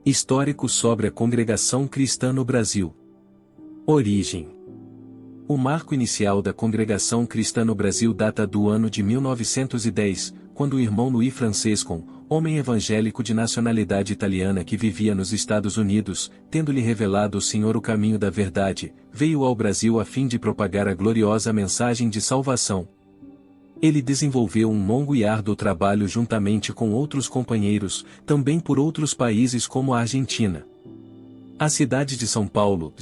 Histórico sobre a Congregação Cristã no Brasil. Origem. O marco inicial da Congregação Cristã no Brasil data do ano de 1910, quando o irmão Louis Francescon, homem evangélico de nacionalidade italiana que vivia nos Estados Unidos, tendo-lhe revelado o Senhor o caminho da verdade, veio ao Brasil a fim de propagar a gloriosa mensagem de salvação. Ele desenvolveu um longo e árduo trabalho juntamente com outros companheiros, também por outros países como a Argentina. A cidade de São Paulo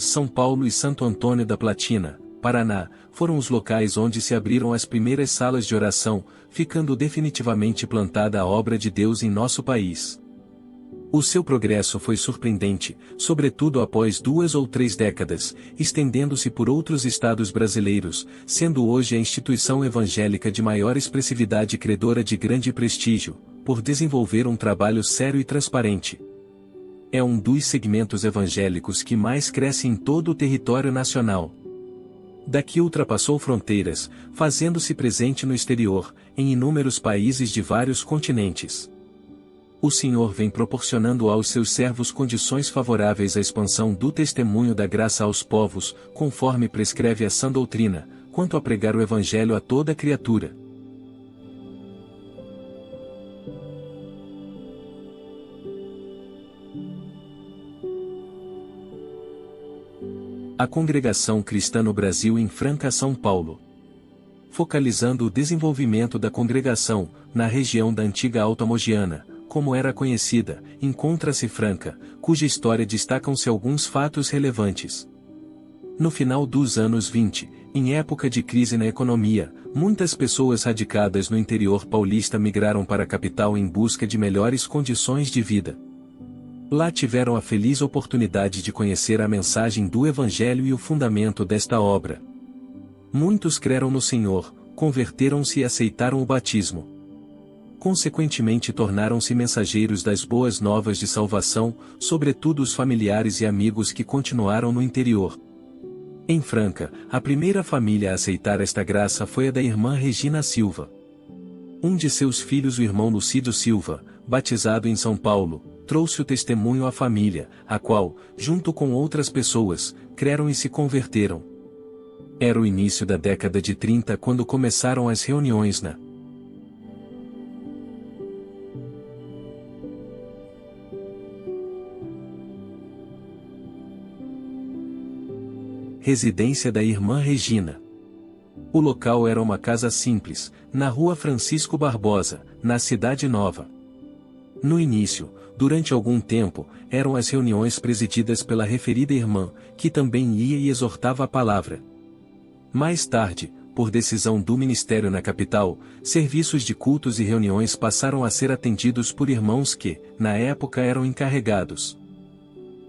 e Santo Antônio da Platina, Paraná, foram os locais onde se abriram as primeiras salas de oração, ficando definitivamente plantada a obra de Deus em nosso país. O seu progresso foi surpreendente, sobretudo após 2 ou 3 décadas, estendendo-se por outros estados brasileiros, sendo hoje a instituição evangélica de maior expressividade e credora de grande prestígio, por desenvolver um trabalho sério e transparente. É um dos segmentos evangélicos que mais cresce em todo o território nacional. Daqui ultrapassou fronteiras, fazendo-se presente no exterior, em inúmeros países de vários continentes. O Senhor vem proporcionando aos seus servos condições favoráveis à expansão do testemunho da graça aos povos, conforme prescreve a sã doutrina, quanto a pregar o Evangelho a toda criatura. A Congregação Cristã no Brasil em Franca, São Paulo. Focalizando o desenvolvimento da congregação, na região da antiga Alta Mogiana, como era conhecida, encontra-se Franca, cuja história destacam-se alguns fatos relevantes. No final dos anos 20, em época de crise na economia, muitas pessoas radicadas no interior paulista migraram para a capital em busca de melhores condições de vida. Lá tiveram a feliz oportunidade de conhecer a mensagem do Evangelho e o fundamento desta obra. Muitos creram no Senhor, converteram-se e aceitaram o batismo. Consequentemente tornaram-se mensageiros das boas novas de salvação, sobretudo os familiares e amigos que continuaram no interior. Em Franca, a primeira família a aceitar esta graça foi a da irmã Regina Silva. Um de seus filhos, o irmão Lucídio Silva, batizado em São Paulo, trouxe o testemunho à família, a qual, junto com outras pessoas, creram e se converteram. Era o início da década de 30 quando começaram as reuniões na residência da irmã Regina. O local era uma casa simples, na rua Francisco Barbosa, na Cidade Nova. No início, durante algum tempo, eram as reuniões presididas pela referida irmã, que também ia e exortava a palavra. Mais tarde, por decisão do ministério na capital, serviços de cultos e reuniões passaram a ser atendidos por irmãos que, na época, eram encarregados.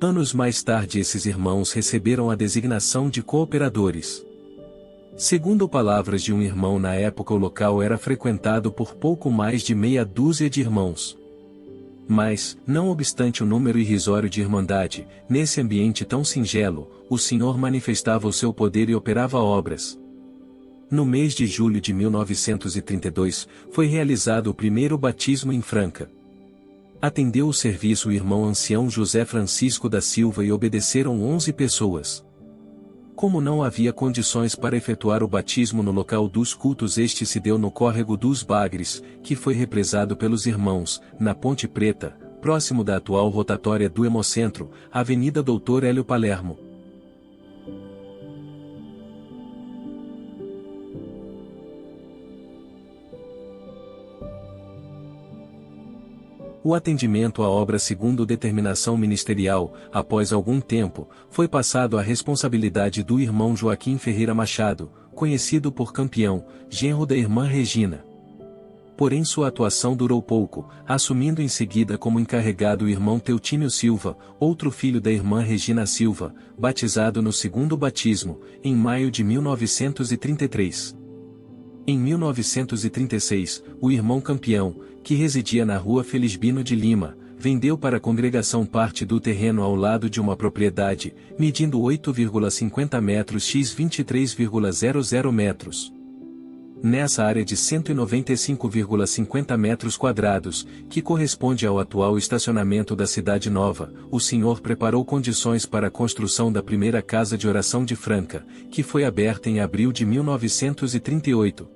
Anos mais tarde esses irmãos receberam a designação de cooperadores. Segundo palavras de um irmão na época, o local era frequentado por pouco mais de meia dúzia de irmãos. Mas, não obstante o número irrisório de irmandade, nesse ambiente tão singelo, o Senhor manifestava o seu poder e operava obras. No mês de julho de 1932, foi realizado o primeiro batismo em Franca. Atendeu o serviço o irmão ancião José Francisco da Silva e obedeceram 11 pessoas. Como não havia condições para efetuar o batismo no local dos cultos, este se deu no córrego dos Bagres, que foi represado pelos irmãos, na Ponte Preta, próximo da atual rotatória do Hemocentro, Avenida Doutor Hélio Palermo. O atendimento à obra segundo determinação ministerial, após algum tempo, foi passado à responsabilidade do irmão Joaquim Ferreira Machado, conhecido por Campeão, genro da irmã Regina. Porém sua atuação durou pouco, assumindo em seguida como encarregado o irmão Teutímio Silva, outro filho da irmã Regina Silva, batizado no segundo batismo, em maio de 1933. Em 1936, o irmão Campeão, que residia na rua Felisbino de Lima, vendeu para a congregação parte do terreno ao lado de uma propriedade, medindo 8,50 metros x 23,00 metros. Nessa área de 195,50 metros quadrados, que corresponde ao atual estacionamento da Cidade Nova, o Senhor preparou condições para a construção da primeira casa de oração de Franca, que foi aberta em abril de 1938.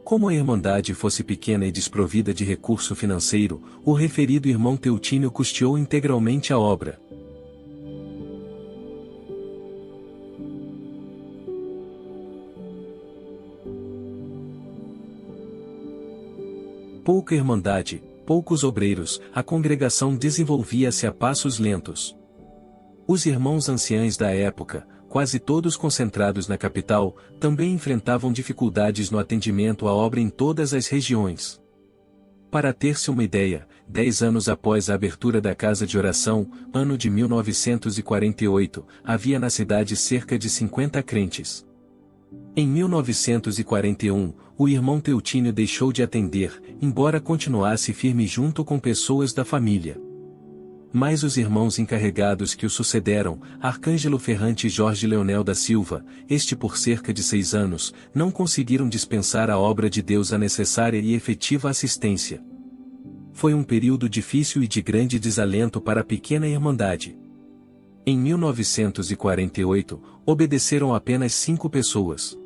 Como a Irmandade fosse pequena e desprovida de recurso financeiro, o referido irmão Teutínio custeou integralmente a obra. Pouca irmandade, poucos obreiros, a congregação desenvolvia-se a passos lentos. Os irmãos anciães da época, quase todos concentrados na capital, também enfrentavam dificuldades no atendimento à obra em todas as regiões. Para ter-se uma ideia, 10 anos após a abertura da casa de oração, ano de 1948, havia na cidade cerca de 50 crentes. Em 1941, o irmão Teutínio deixou de atender, embora continuasse firme junto com pessoas da família. Mas os irmãos encarregados que o sucederam, Arcângelo Ferrante e Jorge Leonel da Silva, este por cerca de 6 anos, não conseguiram dispensar à obra de Deus a necessária e efetiva assistência. Foi um período difícil e de grande desalento para a pequena irmandade. Em 1948, obedeceram apenas 5 pessoas.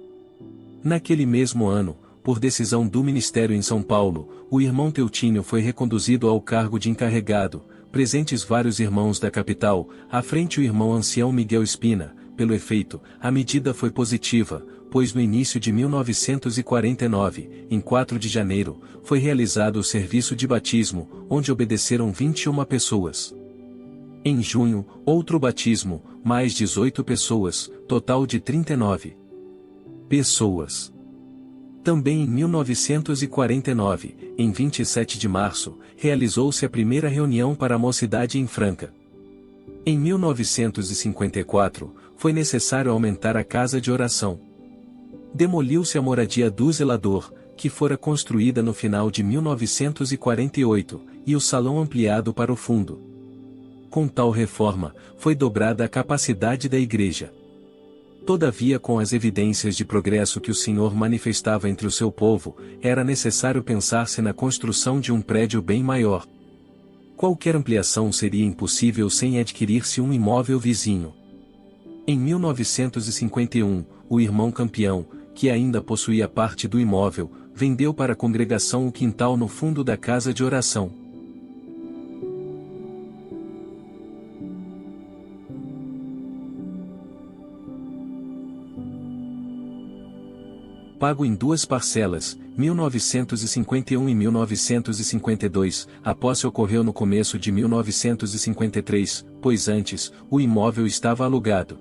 Naquele mesmo ano, por decisão do Ministério em São Paulo, o irmão Teutínio foi reconduzido ao cargo de encarregado, presentes vários irmãos da capital, à frente o irmão ancião Miguel Espina. Pelo efeito, a medida foi positiva, pois no início de 1949, em 4 de janeiro, foi realizado o serviço de batismo, onde obedeceram 21 pessoas. Em junho, outro batismo, mais 18 pessoas, total de 39 pessoas. Também em 1949, em 27 de março, realizou-se a primeira reunião para a mocidade em Franca. Em 1954, foi necessário aumentar a casa de oração. Demoliu-se a moradia do zelador, que fora construída no final de 1948, e o salão ampliado para o fundo. Com tal reforma, foi dobrada a capacidade da igreja. Todavia, com as evidências de progresso que o Senhor manifestava entre o seu povo, era necessário pensar-se na construção de um prédio bem maior. Qualquer ampliação seria impossível sem adquirir-se um imóvel vizinho. Em 1951, o irmão Campeão, que ainda possuía parte do imóvel, vendeu para a congregação o quintal no fundo da casa de oração. Pago em 2 parcelas, 1951 e 1952, a posse ocorreu no começo de 1953, pois antes, o imóvel estava alugado.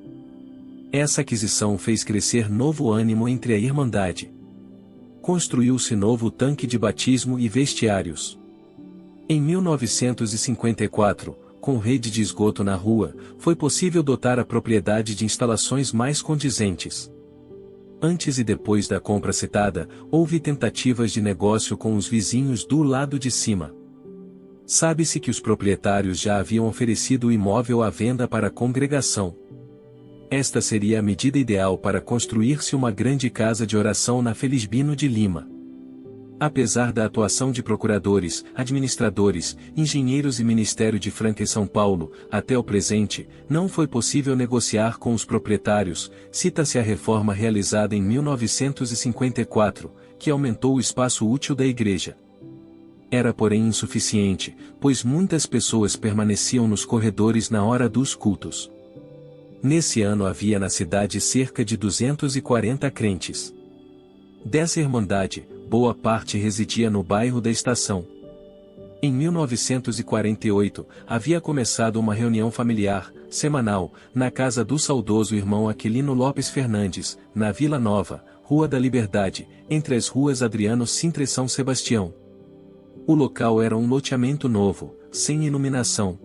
Essa aquisição fez crescer novo ânimo entre a Irmandade. Construiu-se novo tanque de batismo e vestiários. Em 1954, com rede de esgoto na rua, foi possível dotar a propriedade de instalações mais condizentes. Antes e depois da compra citada, houve tentativas de negócio com os vizinhos do lado de cima. Sabe-se que os proprietários já haviam oferecido o imóvel à venda para a congregação. Esta seria a medida ideal para construir-se uma grande casa de oração na Felisbino de Lima. Apesar da atuação de procuradores, administradores, engenheiros e Ministério de Franca e São Paulo, até o presente, não foi possível negociar com os proprietários. Cita-se a reforma realizada em 1954, que aumentou o espaço útil da igreja. Era porém insuficiente, pois muitas pessoas permaneciam nos corredores na hora dos cultos. Nesse ano havia na cidade cerca de 240 crentes. Dessa irmandade, boa parte residia no bairro da Estação. Em 1948, havia começado uma reunião familiar, semanal, na casa do saudoso irmão Aquilino Lopes Fernandes, na Vila Nova, Rua da Liberdade, entre as ruas Adriano Sintra e São Sebastião. O local era um loteamento novo, sem iluminação.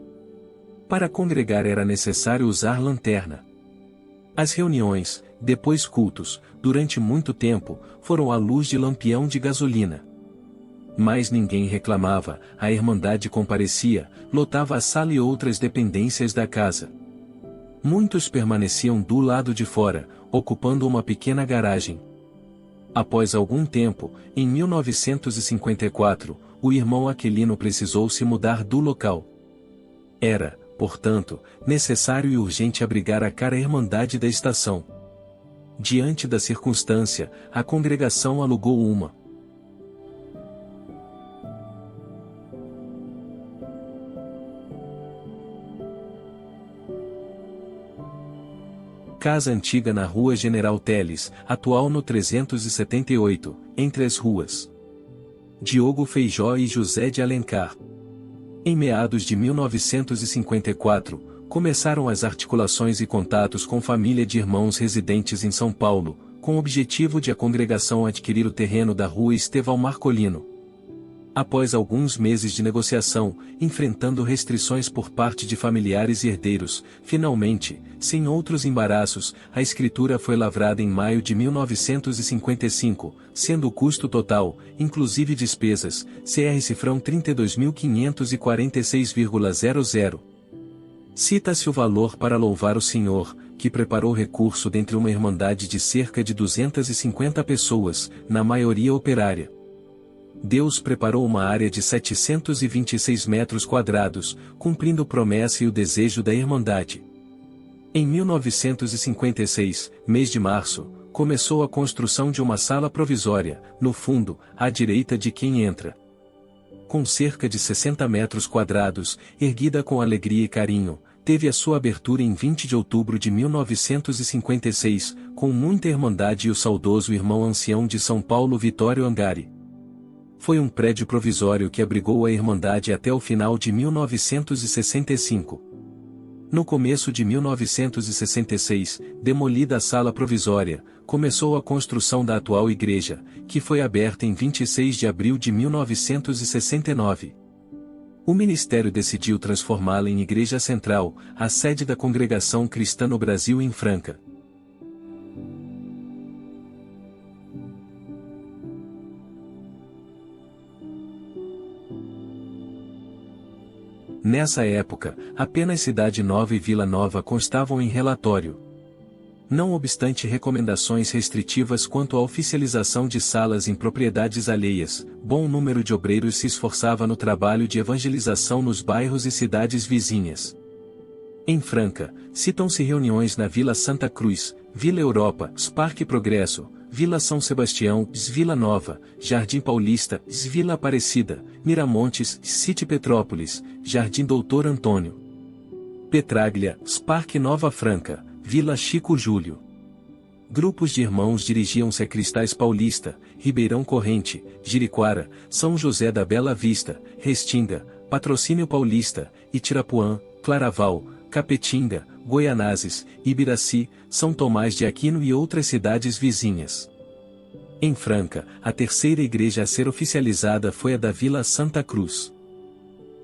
Para congregar era necessário usar lanterna. As reuniões, depois cultos, durante muito tempo, foram à luz de lampião de gasolina. Mas ninguém reclamava, a Irmandade comparecia, lotava a sala e outras dependências da casa. Muitos permaneciam do lado de fora, ocupando uma pequena garagem. Após algum tempo, em 1954, o irmão Aquilino precisou se mudar do local. Era, portanto, necessário e urgente abrigar a cara Irmandade da Estação. Diante da circunstância, a congregação alugou uma casa antiga na Rua General Teles, atual no 378, entre as ruas Diogo Feijó e José de Alencar. Em meados de 1954, começaram as articulações e contatos com família de irmãos residentes em São Paulo, com o objetivo de a congregação adquirir o terreno da Rua Estevão Marcolino. Após alguns meses de negociação, enfrentando restrições por parte de familiares e herdeiros, finalmente, sem outros embaraços, a escritura foi lavrada em maio de 1955, sendo o custo total, inclusive despesas, CR cifrão 32.546,00. Cita-se o valor para louvar o Senhor, que preparou recurso dentre uma irmandade de cerca de 250 pessoas, na maioria operária. Deus preparou uma área de 726 metros quadrados, cumprindo promessa e o desejo da Irmandade. Em 1956, mês de março, começou a construção de uma sala provisória, no fundo, à direita de quem entra. Com cerca de 60 metros quadrados, erguida com alegria e carinho, teve a sua abertura em 20 de outubro de 1956, com muita irmandade e o saudoso irmão ancião de São Paulo Vitório Angari. Foi um prédio provisório que abrigou a Irmandade até o final de 1965. No começo de 1966, demolida a sala provisória, começou a construção da atual igreja, que foi aberta em 26 de abril de 1969. O ministério decidiu transformá-la em igreja central, a sede da Congregação Cristã no Brasil em Franca. Nessa época, apenas Cidade Nova e Vila Nova constavam em relatório. Não obstante recomendações restritivas quanto à oficialização de salas em propriedades alheias, bom número de obreiros se esforçava no trabalho de evangelização nos bairros e cidades vizinhas. Em Franca, citam-se reuniões na Vila Santa Cruz, Vila Europa, Parque Progresso, Vila São Sebastião, Vila Nova, Jardim Paulista, Vila Aparecida, Miramontes, City Petrópolis, Jardim Doutor Antônio Petraglia, Parque Nova Franca, Vila Chico Júlio. Grupos de irmãos dirigiam-se a Cristais Paulista, Ribeirão Corrente, Jericoara, São José da Bela Vista, Restinga, Patrocínio Paulista, Itirapuã, Claraval, Capetinga, Goianazes, Ibiraci, São Tomás de Aquino e outras cidades vizinhas. Em Franca, a terceira igreja a ser oficializada foi a da Vila Santa Cruz.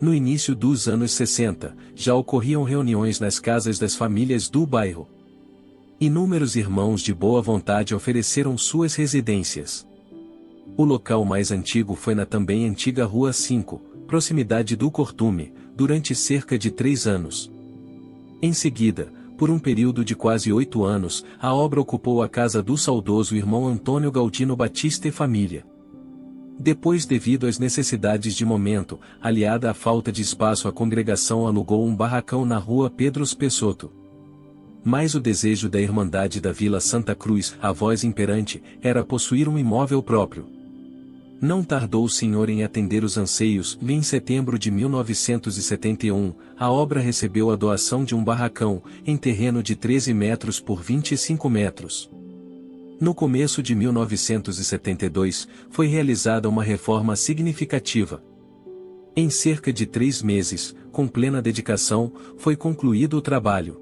No início dos anos 60, já ocorriam reuniões nas casas das famílias do bairro. Inúmeros irmãos de boa vontade ofereceram suas residências. O local mais antigo foi na também antiga Rua 5, proximidade do Cortume, durante cerca de 3 anos. Em seguida, por um período de quase 8 anos, a obra ocupou a casa do saudoso irmão Antônio Galdino Batista e família. Depois, devido às necessidades de momento, aliada à falta de espaço, a congregação alugou um barracão na Rua Pedro Pessotto. Mas o desejo da Irmandade da Vila Santa Cruz, a voz imperante, era possuir um imóvel próprio. Não tardou o Senhor em atender os anseios, e em setembro de 1971, a obra recebeu a doação de um barracão, em terreno de 13 metros por 25 metros. No começo de 1972, foi realizada uma reforma significativa. Em cerca de 3 meses, com plena dedicação, foi concluído o trabalho.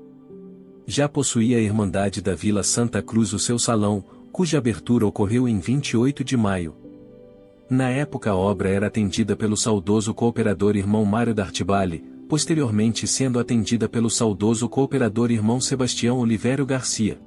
Já possuía a Irmandade da Vila Santa Cruz o seu salão, cuja abertura ocorreu em 28 de maio. Na época, a obra era atendida pelo saudoso cooperador irmão Mário D'Artibali, posteriormente sendo atendida pelo saudoso cooperador irmão Sebastião Olivério Garcia.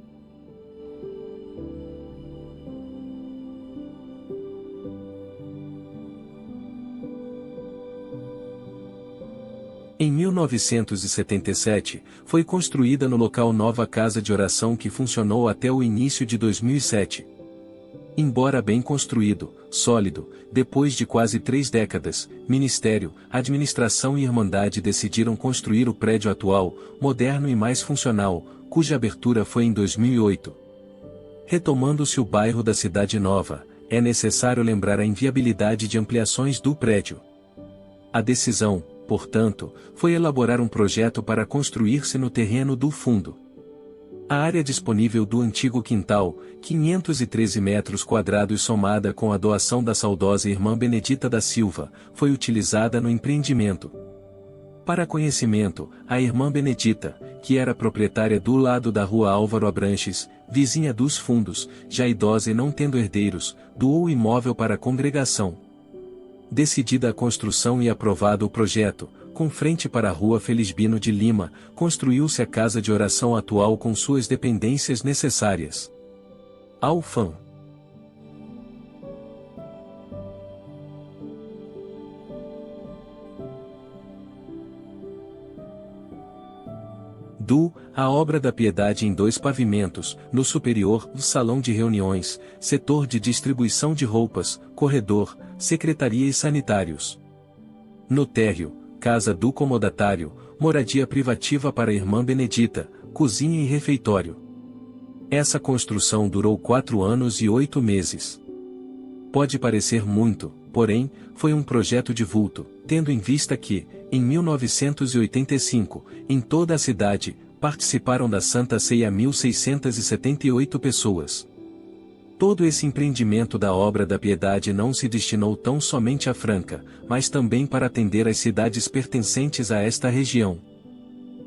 Em 1977, foi construída no local nova casa de oração que funcionou até o início de 2007. Embora bem construído, sólido, depois de quase 3 décadas, Ministério, Administração e Irmandade decidiram construir o prédio atual, moderno e mais funcional, cuja abertura foi em 2008. Retomando-se o bairro da Cidade Nova, é necessário lembrar a inviabilidade de ampliações do prédio. A decisão, portanto, foi elaborar um projeto para construir-se no terreno do fundo. A área disponível do antigo quintal, 513 metros quadrados somada com a doação da saudosa irmã Benedita da Silva, foi utilizada no empreendimento. Para conhecimento, a irmã Benedita, que era proprietária do lado da rua Álvaro Abranches, vizinha dos fundos, já idosa e não tendo herdeiros, doou o imóvel para a congregação. Decidida a construção e aprovado o projeto, com frente para a rua Felisbino de Lima, construiu-se a casa de oração atual com suas dependências necessárias. Alfam. A obra da Piedade em 2 pavimentos, no superior, salão de reuniões, setor de distribuição de roupas, corredor, secretaria e sanitários. No térreo, casa do comodatário, moradia privativa para a irmã Benedita, cozinha e refeitório. Essa construção durou 4 anos e 8 meses. Pode parecer muito, porém, foi um projeto de vulto, tendo em vista que, em 1985, em toda a cidade, participaram da Santa Ceia 1.678 pessoas. Todo esse empreendimento da obra da Piedade não se destinou tão somente a Franca, mas também para atender as cidades pertencentes a esta região.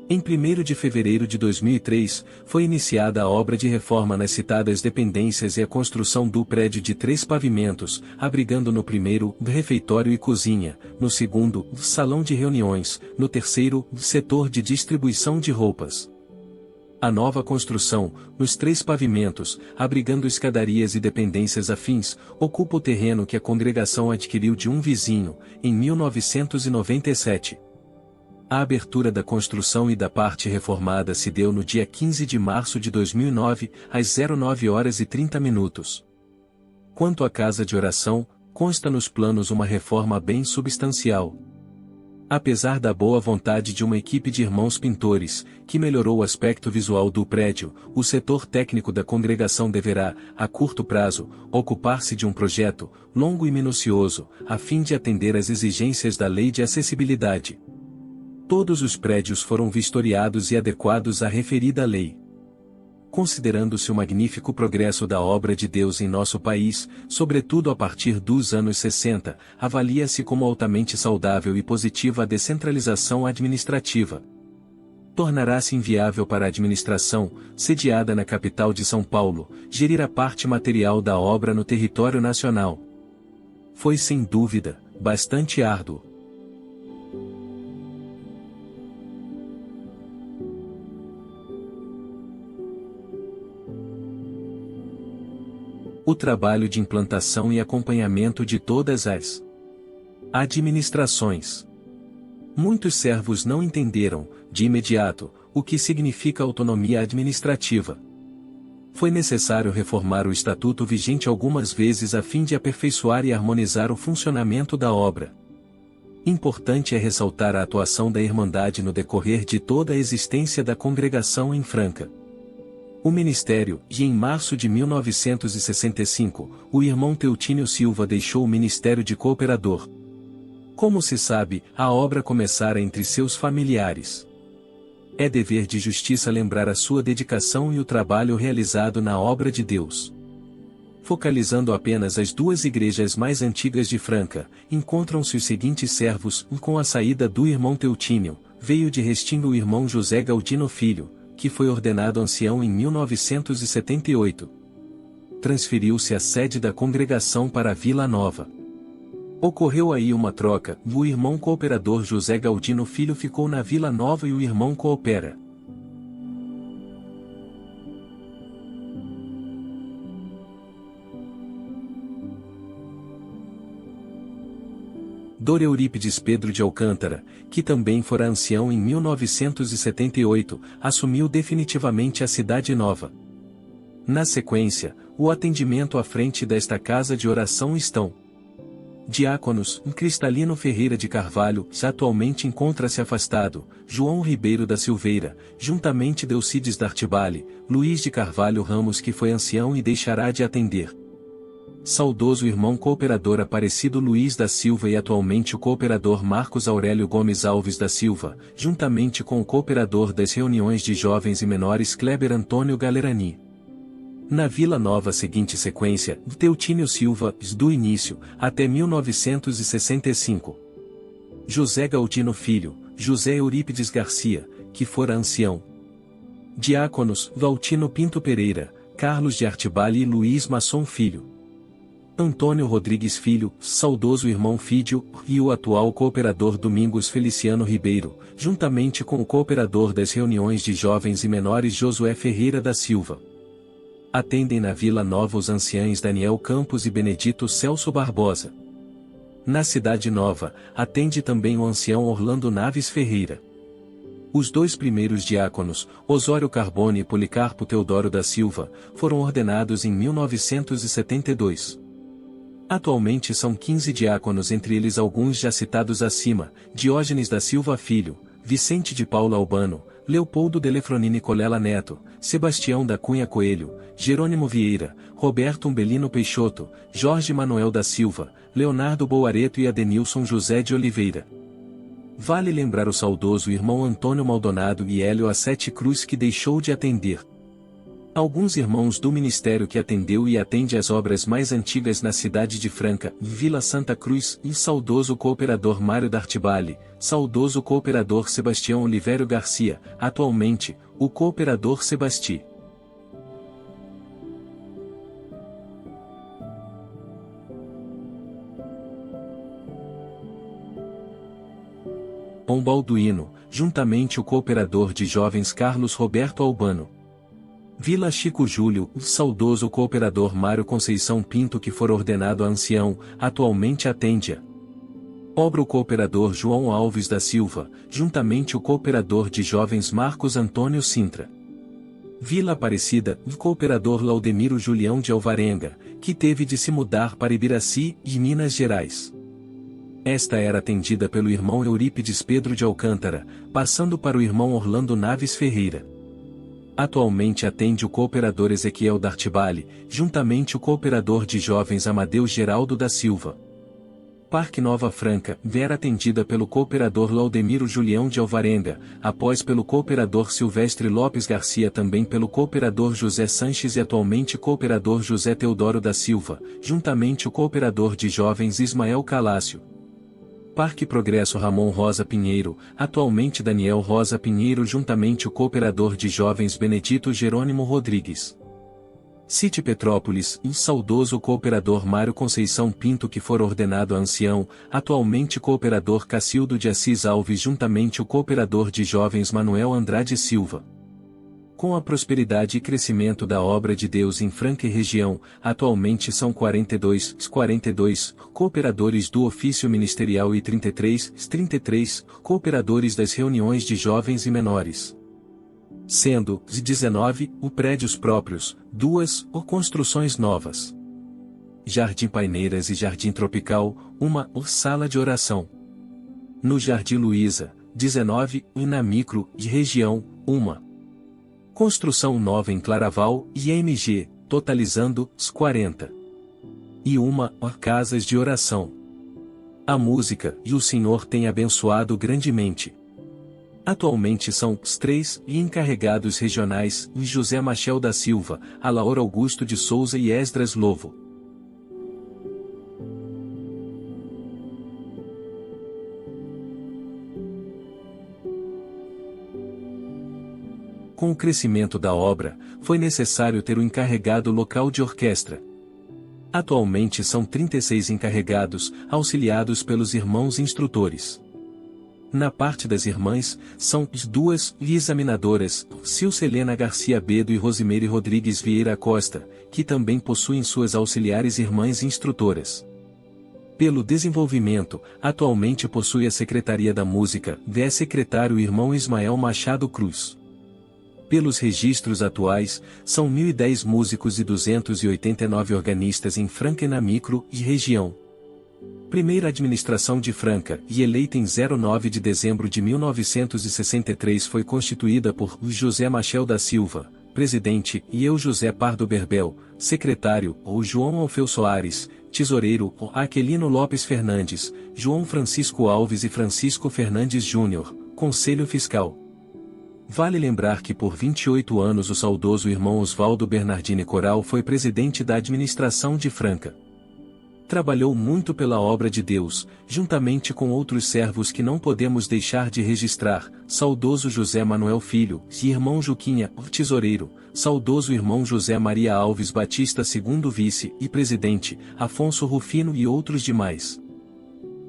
Em 1º de fevereiro de 2003, foi iniciada a obra de reforma nas citadas dependências e a construção do prédio de 3 pavimentos, abrigando no primeiro, refeitório e cozinha, no segundo, salão de reuniões, no terceiro, setor de distribuição de roupas. A nova construção, nos 3 pavimentos, abrigando escadarias e dependências afins, ocupa o terreno que a congregação adquiriu de um vizinho, em 1997. A abertura da construção e da parte reformada se deu no dia 15 de março de 2009, às 09h30. Quanto à casa de oração, consta nos planos uma reforma bem substancial. Apesar da boa vontade de uma equipe de irmãos pintores, que melhorou o aspecto visual do prédio, o setor técnico da congregação deverá, a curto prazo, ocupar-se de um projeto, longo e minucioso, a fim de atender às exigências da Lei de Acessibilidade. Todos os prédios foram vistoriados e adequados à referida lei. Considerando-se o magnífico progresso da obra de Deus em nosso país, sobretudo a partir dos anos 60, avalia-se como altamente saudável e positiva a descentralização administrativa. Tornará-se inviável para a administração, sediada na capital de São Paulo, gerir a parte material da obra no território nacional. Foi sem dúvida, bastante árduo. O trabalho de implantação e acompanhamento de todas as administrações. Muitos servos não entenderam, de imediato, o que significa autonomia administrativa. Foi necessário reformar o estatuto vigente algumas vezes a fim de aperfeiçoar e harmonizar o funcionamento da obra. Importante é ressaltar a atuação da Irmandade no decorrer de toda a existência da congregação em Franca. O ministério, e em março de 1965, o irmão Teutínio Silva deixou o ministério de cooperador. Como se sabe, a obra começara entre seus familiares. É dever de justiça lembrar a sua dedicação e o trabalho realizado na obra de Deus. Focalizando apenas as 2 igrejas mais antigas de Franca, encontram-se os seguintes servos, com a saída do irmão Teutínio, veio de Restinga o irmão José Galdino Filho, que foi ordenado ancião em 1978. Transferiu-se a sede da congregação para Vila Nova. Ocorreu aí uma troca, o irmão cooperador José Galdino Filho ficou na Vila Nova e o irmão coopera. Dr. Eurípides Pedro de Alcântara, que também fora ancião em 1978, assumiu definitivamente a Cidade Nova. Na sequência, o atendimento à frente desta casa de oração estão: diáconos: Cristalino Ferreira de Carvalho, atualmente encontra-se afastado; João Ribeiro da Silveira, juntamente Delcides D'Artibale; Luiz de Carvalho Ramos, que foi ancião e deixará de atender. Saudoso irmão cooperador Aparecido Luiz da Silva e atualmente o cooperador Marcos Aurélio Gomes Alves da Silva, juntamente com o cooperador das reuniões de jovens e menores Kleber Antônio Galerani. Na Vila Nova, seguinte sequência: Teutínio Silva, do início, até 1965. José Galdino Filho, José Eurípides Garcia, que fora ancião. Diáconos: Valtino Pinto Pereira, Carlos de Artibale e Luiz Masson Filho. Antônio Rodrigues Filho, saudoso irmão Fídio, e o atual cooperador Domingos Feliciano Ribeiro, juntamente com o cooperador das reuniões de jovens e menores Josué Ferreira da Silva. Atendem na Vila Nova os anciães Daniel Campos e Benedito Celso Barbosa. Na Cidade Nova, atende também o ancião Orlando Naves Ferreira. Os dois primeiros diáconos, Osório Carbone e Policarpo Teodoro da Silva, foram ordenados em 1972. Atualmente são 15 diáconos, entre eles alguns já citados acima: Diógenes da Silva Filho, Vicente de Paula Albano, Leopoldo Delefronini Colela Neto, Sebastião da Cunha Coelho, Jerônimo Vieira, Roberto Umbelino Peixoto, Jorge Manuel da Silva, Leonardo Boareto e Adenilson José de Oliveira. Vale lembrar o saudoso irmão Antônio Maldonado e Hélio Assete Cruz, que deixou de atender. Alguns irmãos do ministério que atendeu e atende às obras mais antigas na cidade de Franca, Vila Santa Cruz, e saudoso cooperador Mário D'Artibale, saudoso cooperador Sebastião Oliveiro Garcia, atualmente, o cooperador Sebasti. Balduino, juntamente o cooperador de jovens Carlos Roberto Albano. Vila Chico Júlio, o saudoso cooperador Mário Conceição Pinto, que for ordenado ancião, atualmente atende-a. Obra o cooperador João Alves da Silva, juntamente o cooperador de jovens Marcos Antônio Sintra. Vila Aparecida, o cooperador Laudemiro Julião de Alvarenga, que teve de se mudar para Ibiraci, de Minas Gerais. Esta era atendida pelo irmão Eurípides Pedro de Alcântara, passando para o irmão Orlando Naves Ferreira. Atualmente atende o cooperador Ezequiel D'Artibale, juntamente o cooperador de jovens Amadeu Geraldo da Silva. Parque Nova Franca, era atendida pelo cooperador Laudemiro Julião de Alvarenga, após pelo cooperador Silvestre Lopes Garcia, também pelo cooperador José Sanches e atualmente cooperador José Teodoro da Silva, juntamente o cooperador de jovens Ismael Calácio. Parque Progresso Ramon Rosa Pinheiro, atualmente Daniel Rosa Pinheiro, juntamente o cooperador de jovens Benedito Jerônimo Rodrigues. City Petrópolis, saudoso cooperador Mário Conceição Pinto, que for ordenado ancião, atualmente cooperador Cacildo de Assis Alves, juntamente o cooperador de jovens Manuel Andrade Silva. Com a prosperidade e crescimento da obra de Deus em Franca e região, atualmente são 42 cooperadores do ofício ministerial e 33 cooperadores das reuniões de jovens e menores. Sendo 19 prédios próprios, 2 construções novas. Jardim Paineiras e Jardim Tropical, 1 sala de oração. No Jardim Luísa, 19 e na micro de região, 1 construção nova em Claraval e MG, totalizando 40. E 1 casas de oração. A música e o Senhor tem abençoado grandemente. Atualmente são 3 encarregados regionais, José Machel da Silva, Alaor Augusto de Souza e Esdras Lovo. Com o crescimento da obra, foi necessário ter o encarregado local de orquestra. Atualmente são 36 encarregados, auxiliados pelos irmãos instrutores. Na parte das irmãs, são 2 examinadoras, Cilcelena Garcia Bedo e Rosimeire Rodrigues Vieira Costa, que também possuem suas auxiliares irmãs instrutoras. Pelo desenvolvimento, atualmente possui a Secretaria da Música, secretário irmão Ismael Machado Cruz. Pelos registros atuais, são 1.010 músicos e 289 organistas em Franca e na micro e região. Primeira administração de Franca, e eleita em 09 de dezembro de 1963, foi constituída por José Machel da Silva, presidente, e eu José Pardo Berbel, secretário, ou João Alfeu Soares, tesoureiro, ou Aquilino Lopes Fernandes, João Francisco Alves e Francisco Fernandes Júnior, conselho fiscal. Vale lembrar que por 28 anos o saudoso irmão Oswaldo Bernardini Coral foi presidente da administração de Franca. Trabalhou muito pela obra de Deus, juntamente com outros servos que não podemos deixar de registrar, saudoso José Manuel Filho, e irmão Juquinha, tesoureiro, saudoso irmão José Maria Alves Batista segundo vice e presidente, Afonso Rufino e outros demais.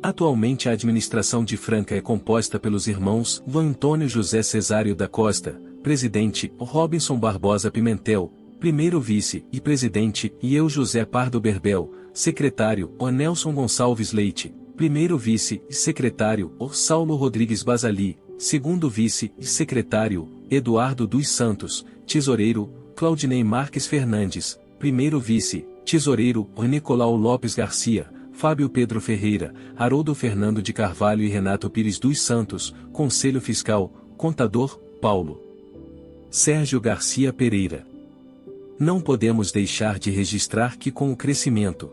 Atualmente a administração de Franca é composta pelos irmãos Antônio José Cesário da Costa, presidente, Robinson Barbosa Pimentel, primeiro vice e presidente, e eu José Pardo Berbel, secretário, Nelson Gonçalves Leite, primeiro vice e secretário, Saulo Rodrigues Basali, segundo vice e secretário, Eduardo dos Santos, tesoureiro, Claudinei Marques Fernandes, primeiro vice, tesoureiro, Nicolau Lopes Garcia, Fábio Pedro Ferreira, Haroldo Fernando de Carvalho e Renato Pires dos Santos, conselho fiscal, contador, Paulo Sérgio Garcia Pereira. Não podemos deixar de registrar que com o crescimento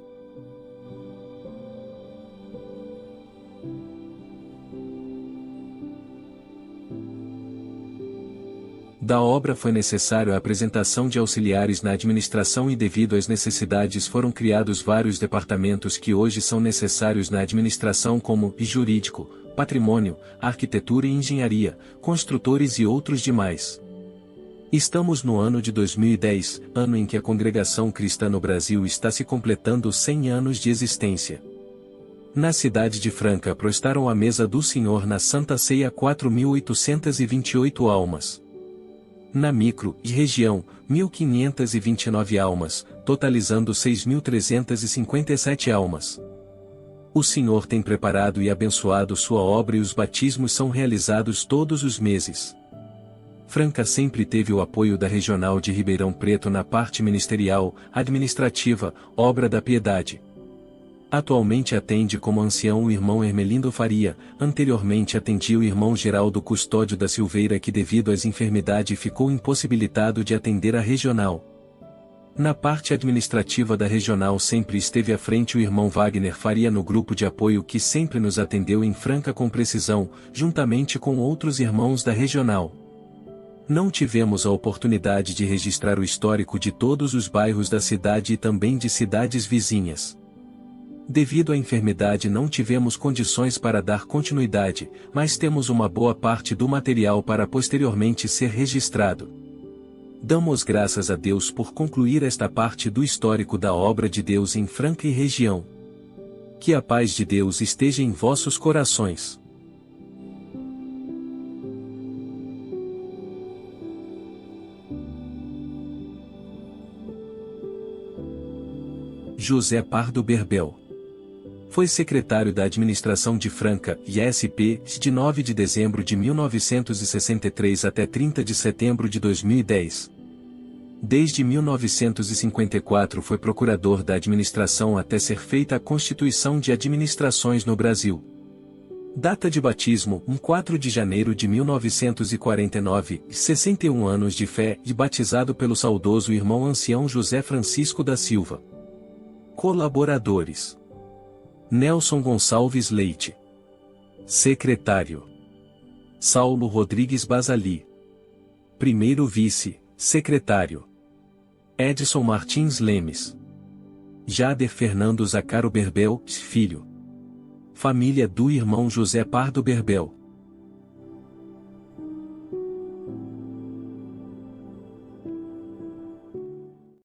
da obra foi necessário a apresentação de auxiliares na administração e devido às necessidades foram criados vários departamentos que hoje são necessários na administração como jurídico, patrimônio, arquitetura e engenharia, construtores e outros demais. Estamos no ano de 2010, ano em que a Congregação Cristã no Brasil está se completando 100 anos de existência. Na cidade de Franca prostraram à mesa do Senhor na Santa Ceia 4.828 almas. Na micro e região, 1.529 almas, totalizando 6.357 almas. O Senhor tem preparado e abençoado sua obra e os batismos são realizados todos os meses. Franca sempre teve o apoio da Regional de Ribeirão Preto na parte ministerial, administrativa, obra da piedade. Atualmente atende como ancião o irmão Hermelindo Faria, anteriormente atendia o irmão Geraldo Custódio da Silveira que devido às enfermidades ficou impossibilitado de atender a regional. Na parte administrativa da regional sempre esteve à frente o irmão Wagner Faria no grupo de apoio que sempre nos atendeu em Franca com precisão, juntamente com outros irmãos da regional. Não tivemos a oportunidade de registrar o histórico de todos os bairros da cidade e também de cidades vizinhas. Devido à enfermidade não tivemos condições para dar continuidade, mas temos uma boa parte do material para posteriormente ser registrado. Damos graças a Deus por concluir esta parte do histórico da obra de Deus em Franca e região. Que a paz de Deus esteja em vossos corações. José Pardo Berbel. Foi secretário da administração de Franca, ISP, de 9 de dezembro de 1963 até 30 de setembro de 2010. Desde 1954 foi procurador da administração até ser feita a Constituição de Administrações no Brasil. Data de batismo, 4 de janeiro de 1949, 61 anos de fé e batizado pelo saudoso irmão ancião José Francisco da Silva. Colaboradores: Nelson Gonçalves Leite. Secretário: Saulo Rodrigues Basali. Primeiro vice, secretário: Edson Martins Lemes. Jader Fernando Zacaro Berbel, filho. Família do irmão José Pardo Berbel.